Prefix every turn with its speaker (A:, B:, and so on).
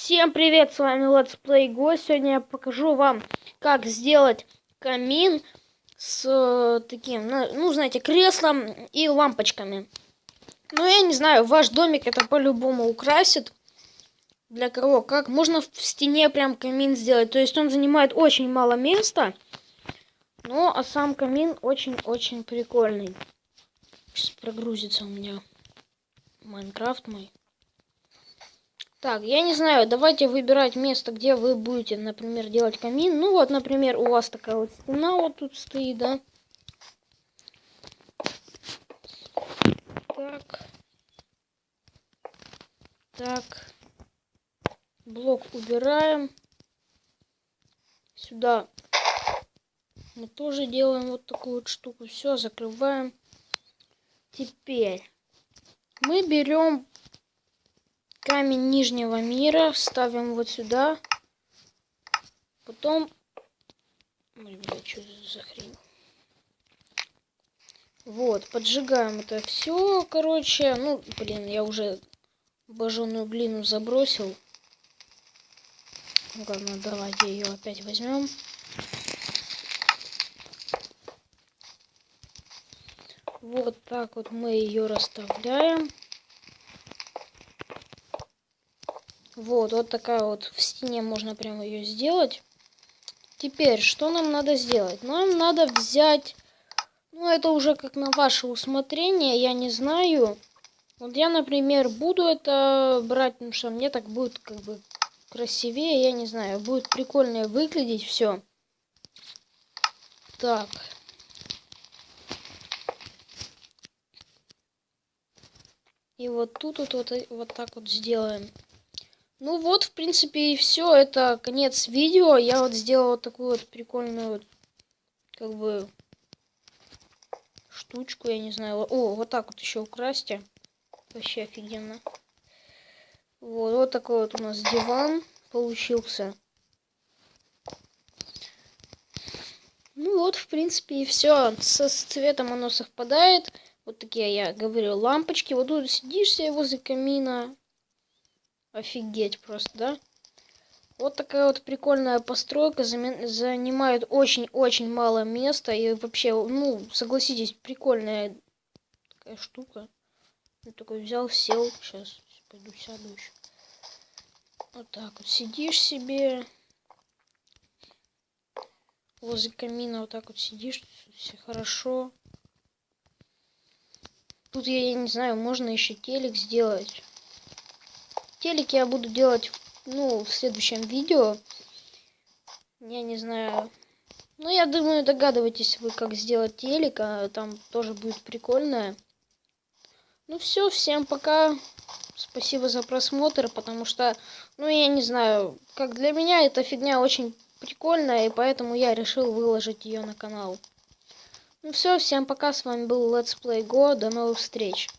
A: Всем привет, с вами Let's Play Go. Сегодня я покажу вам, как сделать камин с таким, ну, знаете, креслом и лампочками. Ну, я не знаю, ваш домик это по-любому украсит. Для кого? Как можно в стене прям камин сделать. То есть он занимает очень мало места, но а сам камин очень-очень прикольный. Сейчас прогрузится у меня Майнкрафт мой. Так, я не знаю, давайте выбирать место, где вы будете, например, делать камин. Ну вот, например, у вас такая вот стена вот тут стоит, да? Так. Так. Блок убираем. Сюда мы тоже делаем вот такую вот штуку. Все, закрываем. Теперь мы берем камень нижнего мира, ставим вот сюда. Потом... Ой, блядь, что за хрень? Вот, поджигаем это все, короче. Ну, блин, я уже обожженную глину забросил. Ну ладно, давайте ее опять возьмем. Вот так вот мы ее расставляем. Вот такая вот в стене можно прямо ее сделать. Теперь, что нам надо сделать? Нам надо взять, ну это уже как на ваше усмотрение, я не знаю. Вот я, например, буду это брать, потому что мне так будет как бы красивее, я не знаю, будет прикольнее выглядеть все. Так. И вот тут вот так вот сделаем. Ну вот, в принципе, и все. Это конец видео. Я вот сделал вот такую вот прикольную вот, как бы, штучку, я не знаю. О, вот так вот еще украсьте. Вообще офигенно. Вот такой вот у нас диван получился. Ну вот, в принципе, и все. С цветом оно совпадает. Вот такие, я говорю, лампочки. Вот тут сидишь себе возле камина. Офигеть просто, да? Вот такая вот прикольная постройка, занимает очень-очень мало места. И вообще, ну, согласитесь, прикольная такая штука. Я такой взял, сел. Сейчас пойду сяду еще. Вот так вот сидишь себе. Возле камина вот так вот сидишь. Все хорошо. Тут, я не знаю, можно еще телек сделать. Телек я буду делать, ну, в следующем видео. Я не знаю. Ну, я думаю, догадываетесь вы, как сделать телек. А там тоже будет прикольно. Ну все, всем пока. Спасибо за просмотр, потому что, ну, я не знаю, как для меня эта фигня очень прикольная, и поэтому я решил выложить ее на канал. Ну все, всем пока, с вами был Let's Play Go, до новых встреч.